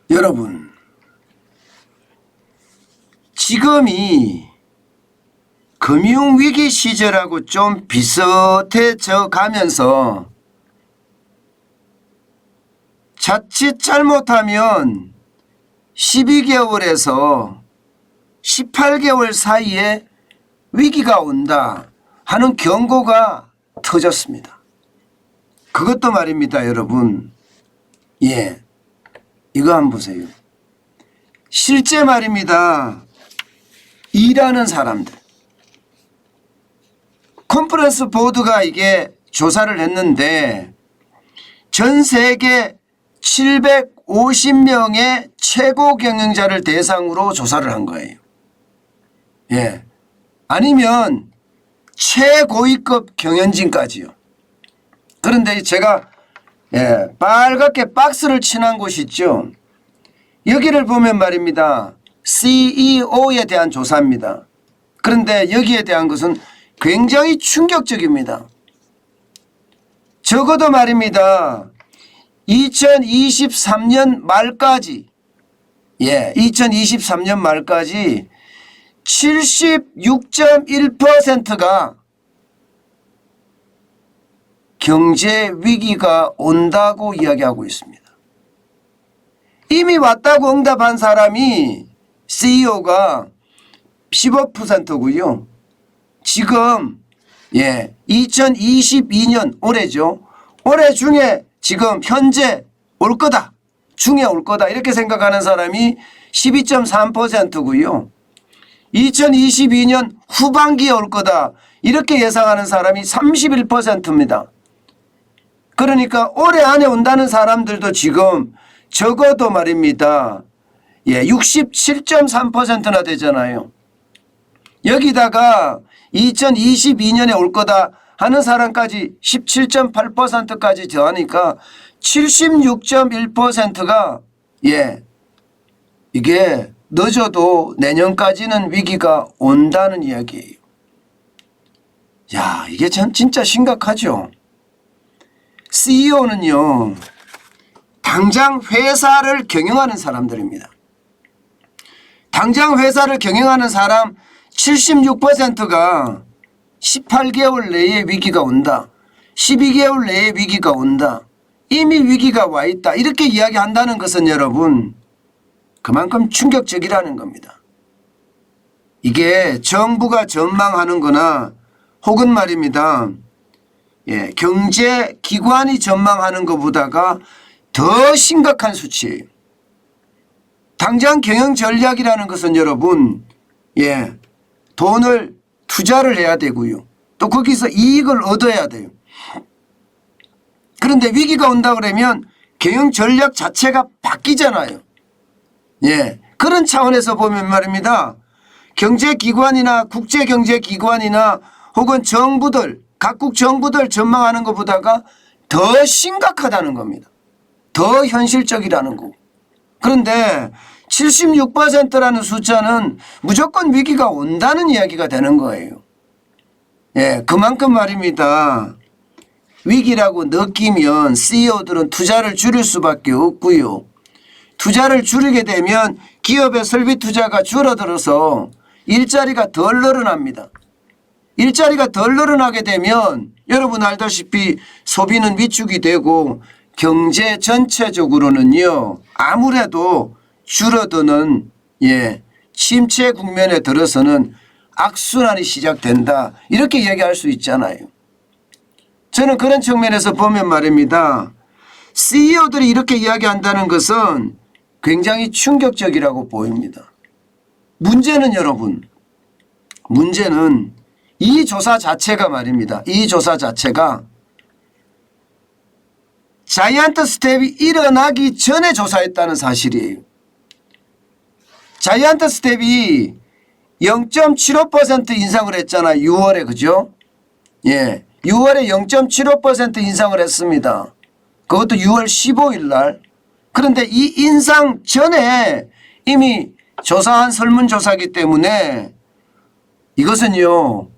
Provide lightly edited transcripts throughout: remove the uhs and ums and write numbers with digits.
여러분, 지금이 금융위기 시절하고 좀 비슷해져 가면서 자칫 잘못하면 12개월에서 18개월 사이에 위기가 온다 하는 경고가 터졌습니다. 그것도 말입니다, 여러분. 이거 한번 보세요. 실제 말입니다. 일하는 사람들. 컨퍼런스 보드가 이게 조사를 했는데 전 세계 750명의 최고 경영자를 대상으로 조사를 한 거예요. 아니면 최고위급 경영진까지요. 그런데 제가 빨갛게 박스를 칠한 곳이 있죠. 여기를 보면 말입니다. CEO에 대한 조사입니다. 그런데 여기에 대한 것은 굉장히 충격적입니다. 적어도 말입니다. 2023년 말까지 2023년 말까지 76.1%가 경제 위기가 온다고 이야기하고 있습니다. 이미 왔다고 응답한 사람이 CEO가 15%고요. 지금 2022년 올해죠. 올해 중에 지금 현재 올 거다. 중에 올 거다. 이렇게 생각하는 사람이 12.3%고요. 2022년 후반기에 올 거다. 이렇게 예상하는 사람이 31%입니다. 그러니까 올해 안에 온다는 사람들도 지금 적어도 말입니다. 67.3%나 되잖아요. 여기다가 2022년에 올 거다 하는 사람까지 17.8%까지 더하니까 76.1%가 이게 늦어도 내년까지는 위기가 온다는 이야기예요. 이게 참 진짜 심각하죠. CEO는요. 당장 회사를 경영하는 사람들입니다. 당장 회사를 경영하는 사람 76%가 18개월 내에 위기가 온다. 12개월 내에 위기가 온다. 이미 위기가 와 있다. 이렇게 이야기한다는 것은 여러분 그만큼 충격적이라는 겁니다. 이게 정부가 전망하는 거나 혹은 말입니다. 경제기관이 전망하는 것보다가 더 심각한 수치예요. 당장 경영전략이라는 것은 여러분 돈을 투자를 해야 되고요. 또 거기서 이익을 얻어야 돼요. 그런데 위기가 온다 그러면 경영전략 자체가 바뀌잖아요. 그런 차원에서 보면 말입니다. 경제기관이나 국제경제기관이나 혹은 정부들 각국 정부들 전망하는 것보다가 더 심각하다는 겁니다. 더 현실적이라는 거고. 그런데 76%라는 숫자는 무조건 위기가 온다는 이야기가 되는 거예요. 그만큼 말입니다. 위기라고 느끼면 CEO들은 투자를 줄일 수밖에 없고요. 투자를 줄이게 되면 기업의 설비 투자가 줄어들어서 일자리가 덜 늘어납니다. 일자리가 덜 늘어나게 되면 여러분 알다시피 소비는 위축이 되고 경제 전체적으로는요. 아무래도 줄어드는 침체 국면에 들어서는 악순환이 시작된다. 이렇게 얘기할 수 있잖아요. 저는 그런 측면에서 보면 말입니다. CEO들이 이렇게 이야기한다는 것은 굉장히 충격적이라고 보입니다. 문제는 여러분, 문제는 이 조사 자체가 말입니다. 이 조사 자체가 자이언트 스텝이 일어나기 전에 조사했다는 사실이에요. 자이언트 스텝이 0.75% 인상을 했잖아요. 6월에 그죠? 6월에 0.75% 인상을 했습니다. 그것도 6월 15일 날. 그런데 이 인상 전에 이미 조사한 설문조사이기 때문에 이것은요.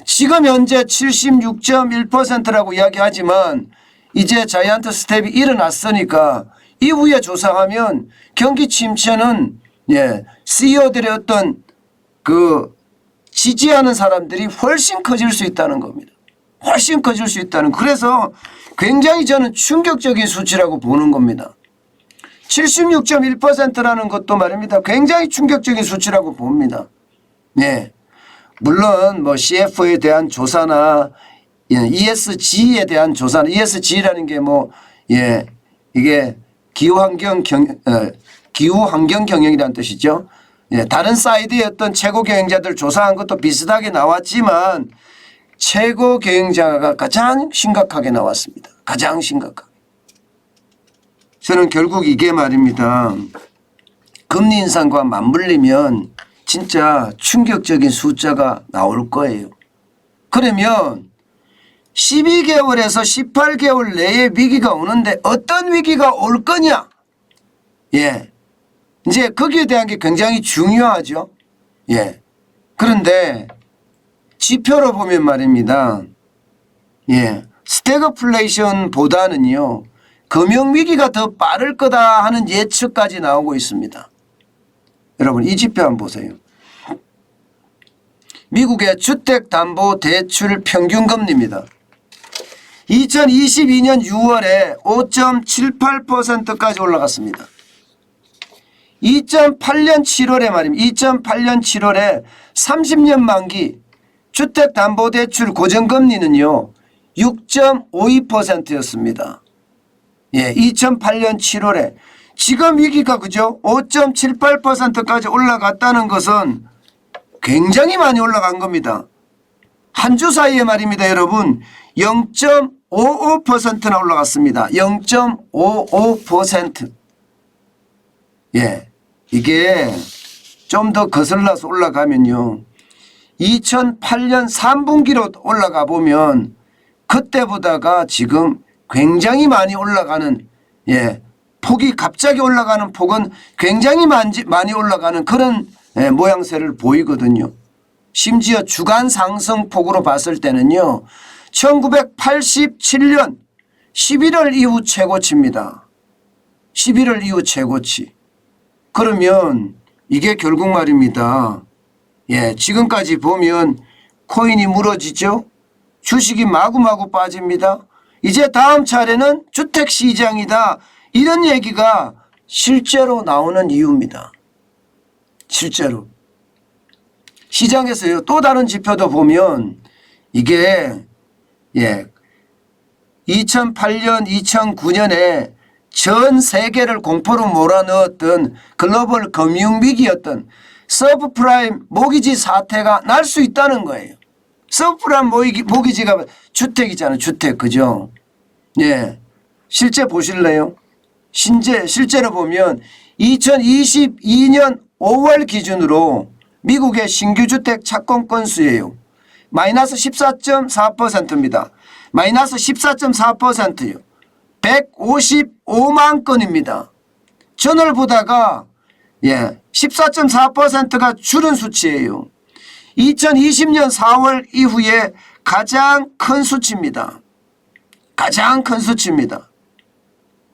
지금 현재 76.1%라고 이야기하지만 이제 자이언트 스텝이 일어났으니까 이후에 조사하면 경기 침체는 CEO들의 어떤 그 지지하는 사람들이 훨씬 커질 수 있다는 겁니다. 훨씬 커질 수 있다는. 그래서 굉장히 저는 충격적인 수치라고 보는 겁니다. 76.1%라는 것도 말입니다. 굉장히 충격적인 수치라고 봅니다. 물론 뭐 CF에 대한 조사나 ESG에 대한 조사나 ESG라는 게 이게 기후환경 경영이라는 뜻이죠. 다른 사이드의 어떤 최고 경영자들 조사한 것도 비슷하게 나왔지만 최고 경영자가 가장 심각하게 나왔습니다. 가장 심각하게. 저는 결국 이게 말입니다. 금리 인상과 맞물리면 진짜 충격적인 숫자가 나올 거예요. 그러면 12개월에서 18개월 내에 위기가 오는데 어떤 위기가 올 거냐? 이제 거기에 대한 게 굉장히 중요하죠. 그런데 지표로 보면 말입니다. 스태그플레이션보다는요. 금융위기가 더 빠를 거다 하는 예측까지 나오고 있습니다. 여러분 이 지표 한번 보세요. 미국의 주택담보대출 평균금리입니다. 2022년 6월에 5.78%까지 올라갔습니다. 2008년 7월에 말입니다. 2008년 7월에 30년 만기 주택담보대출 고정금리는요. 6.52%였습니다. 2008년 7월에 지금 위기가 그죠? 5.78%까지 올라갔다는 것은 굉장히 많이 올라간 겁니다. 한 주 사이에 말입니다. 여러분 0.55%나 올라갔습니다. 0.55%. 이게 좀 더 거슬러서 올라가면요. 2008년 3분기로 올라가 보면 그때보다가 지금 굉장히 많이 올라가는 폭이 갑자기 올라가는 폭은 굉장히 많이 올라가는 그런 모양새를 보이거든요. 심지어 주간 상승폭으로 봤을 때는요. 1987년 11월 이후 최고치입니다. 11월 이후 최고치. 그러면 이게 결국 말입니다. 지금까지 보면 코인이 무너지죠. 주식이 마구마구 빠집니다. 이제 다음 차례는 주택시장이다. 이런 얘기가 실제로 나오는 이유입니다. 실제로. 시장에서요. 또 다른 지표도 보면 이게 2008년 2009년에 전 세계를 공포로 몰아넣었던 글로벌 금융위기였던 서브프라임 모기지 사태가 날 수 있다는 거예요. 서브프라임 모기지가 주택이잖아요. 주택 그죠? 실제 보실래요? 실제로 보면 2022년 5월 기준으로 미국의 신규 주택 착공 건수예요. 마이너스 14.4%입니다. 마이너스 14.4%요. 155만 건입니다. 전월 보다가 14.4%가 줄은 수치예요. 2020년 4월 이후에 가장 큰 수치입니다. 가장 큰 수치입니다.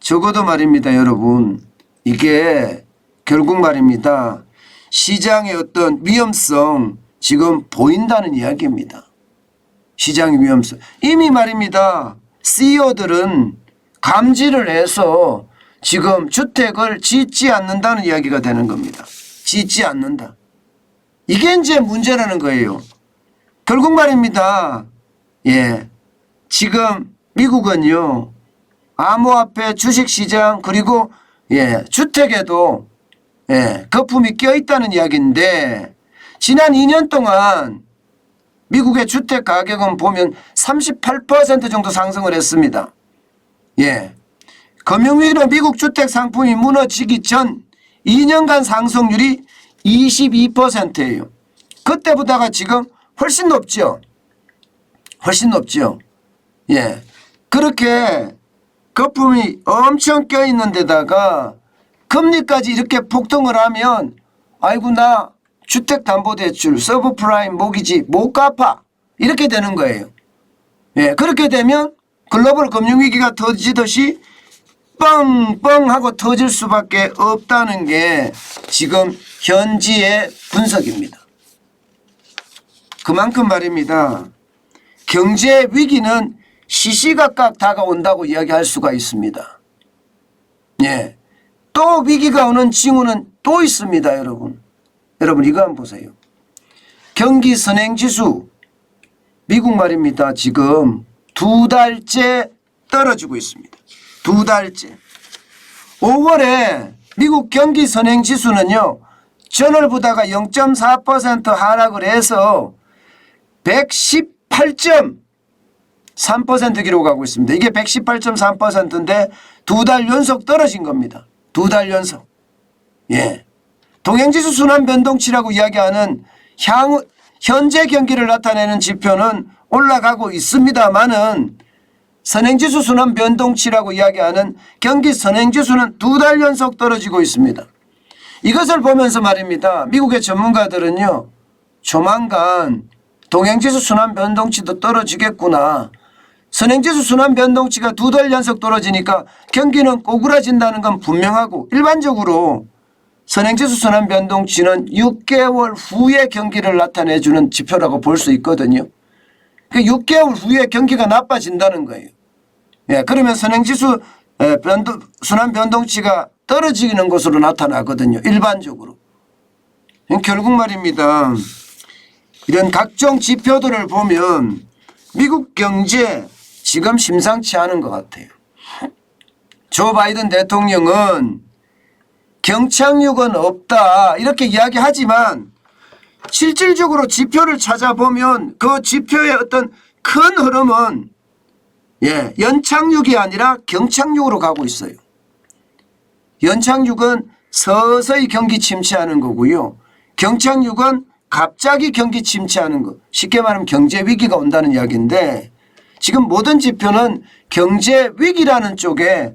적어도 말입니다. 여러분 이게 결국 말입니다. 시장의 어떤 위험성 지금 보인다는 이야기입니다. 시장의 위험성. 이미 말입니다. CEO들은 감지를 해서 지금 주택을 짓지 않는다는 이야기가 되는 겁니다. 짓지 않는다. 이게 이제 문제라는 거예요. 결국 말입니다. 지금 미국은요. 암호화폐 주식시장 그리고 주택에도 거품이 껴있다는 이야기인데 지난 2년 동안 미국의 주택 가격은 보면 38% 정도 상승을 했습니다. 금융위기로 미국 주택 상품이 무너지기 전 2년간 상승률이 22%예요. 그때보다가 지금 훨씬 높죠. 훨씬 높죠. 그렇게 거품이 엄청 껴있는 데다가 금리까지 이렇게 폭등을 하면 아이고 나 주택담보대출 서브프라임 모기지 못 갚아 이렇게 되는 거예요. 그렇게 되면 글로벌 금융위기가 터지듯이 뻥뻥하고 터질 수밖에 없다는 게 지금 현지의 분석입니다. 그만큼 말입니다. 경제 위기는 시시각각 다가온다고 이야기할 수가 있습니다. 예. 또 위기가 오는 징후는 또 있습니다, 여러분. 여러분 이거 한번 보세요. 경기 선행지수 미국 말입니다. 지금 2달째 떨어지고 있습니다. 2달째. 5월에 미국 경기 선행지수는요. 전월보다가 0.4% 하락을 해서 118.3% 기록하고 있습니다. 이게 118.3%인데 2달 연속 떨어진 겁니다. 2달 연속. 예. 동행지수 순환 변동치라고 이야기하는 현재 경기를 나타내는 지표는 올라가고 있습니다만은 선행지수 순환 변동치라고 이야기하는 경기 선행지수는 2달 연속 떨어지고 있습니다. 이것을 보면서 말입니다. 미국의 전문가들은요. 조만간 동행지수 순환 변동치도 떨어지겠구나. 선행지수 순환 변동치가 2달 연속 떨어지니까 경기는 꼬꾸라진다는 건 분명하고 일반적으로 선행지수 순환 변동치는 6개월 후에 경기를 나타내주는 지표라고 볼 수 있거든요. 그 6개월 후에 경기가 나빠진다는 거예요. 예, 그러면 선행지수 순환 변동치가 떨어지는 것으로 나타나거든요. 일반적으로. 결국 말입니다. 이런 각종 지표들을 보면 미국 경제 지금 심상치 않은 것 같아요. 조 바이든 대통령은 경착륙은 없다 이렇게 이야기하지만 실질적으로 지표를 찾아보면 그 지표의 어떤 큰 흐름은 연착륙이 아니라 경착륙으로 가고 있어요. 연착륙은 서서히 경기 침체하는 거고요. 경착륙은 갑자기 경기 침체하는 것. 쉽게 말하면 경제 위기가 온다는 이야기인데 지금 모든 지표는 경제 위기라는 쪽에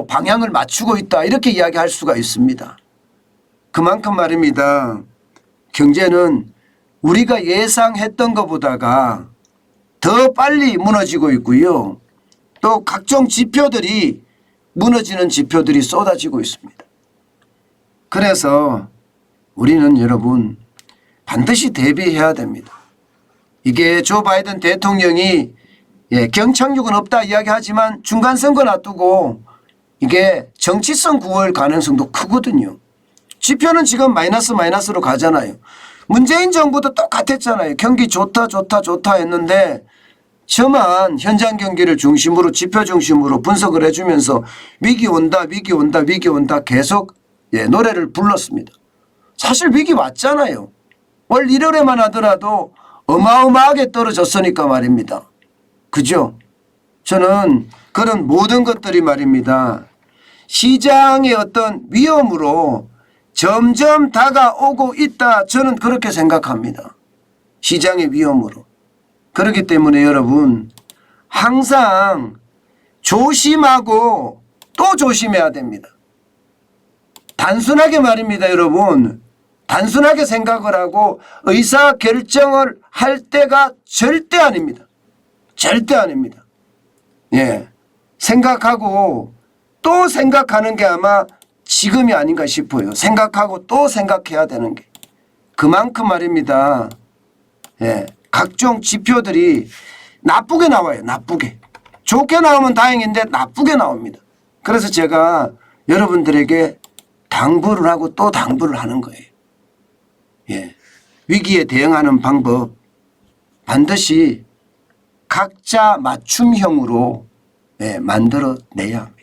방향을 맞추고 있다 이렇게 이야기할 수가 있습니다. 그만큼 말입니다. 경제는 우리가 예상했던 것보다가 더 빨리 무너지고 있고요. 또 각종 지표들이 무너지는 지표들이 쏟아지고 있습니다. 그래서 우리는 여러분 반드시 대비해야 됩니다. 이게 조 바이든 대통령이 경착륙은 없다 이야기하지만 중간선거 놔두고 이게 정치성 구월 가능성도 크거든요. 지표는 지금 마이너스로 가잖아요. 문재인 정부도 똑같았잖아요. 경기 좋다 했는데 저만 현장 경기를 중심으로 지표 중심으로 분석을 해주면서 위기 온다 계속 노래를 불렀습니다. 사실 위기 왔잖아요. 올 1월에만 하더라도 어마어마하게 떨어졌으니까 말입니다. 그죠? 저는 그런 모든 것들이 말입니다. 시장의 어떤 위험으로 점점 다가오고 있다. 저는 그렇게 생각합니다. 시장의 위험으로. 그렇기 때문에 여러분 항상 조심하고 또 조심해야 됩니다. 단순하게 말입니다. 여러분. 단순하게 생각을 하고 의사결정을 할 때가 절대 아닙니다. 절대 아닙니다. 생각하고 또 생각하는 게 아마 지금이 아닌가 싶어요. 생각하고 또 생각해야 되는 게. 그만큼 말입니다. 각종 지표들이 나쁘게 나와요. 나쁘게. 좋게 나오면 다행인데 나쁘게 나옵니다. 그래서 제가 여러분들에게 당부를 하고 또 당부를 하는 거예요. 위기에 대응하는 방법 반드시 각자 맞춤형으로 만들어내야 합니다.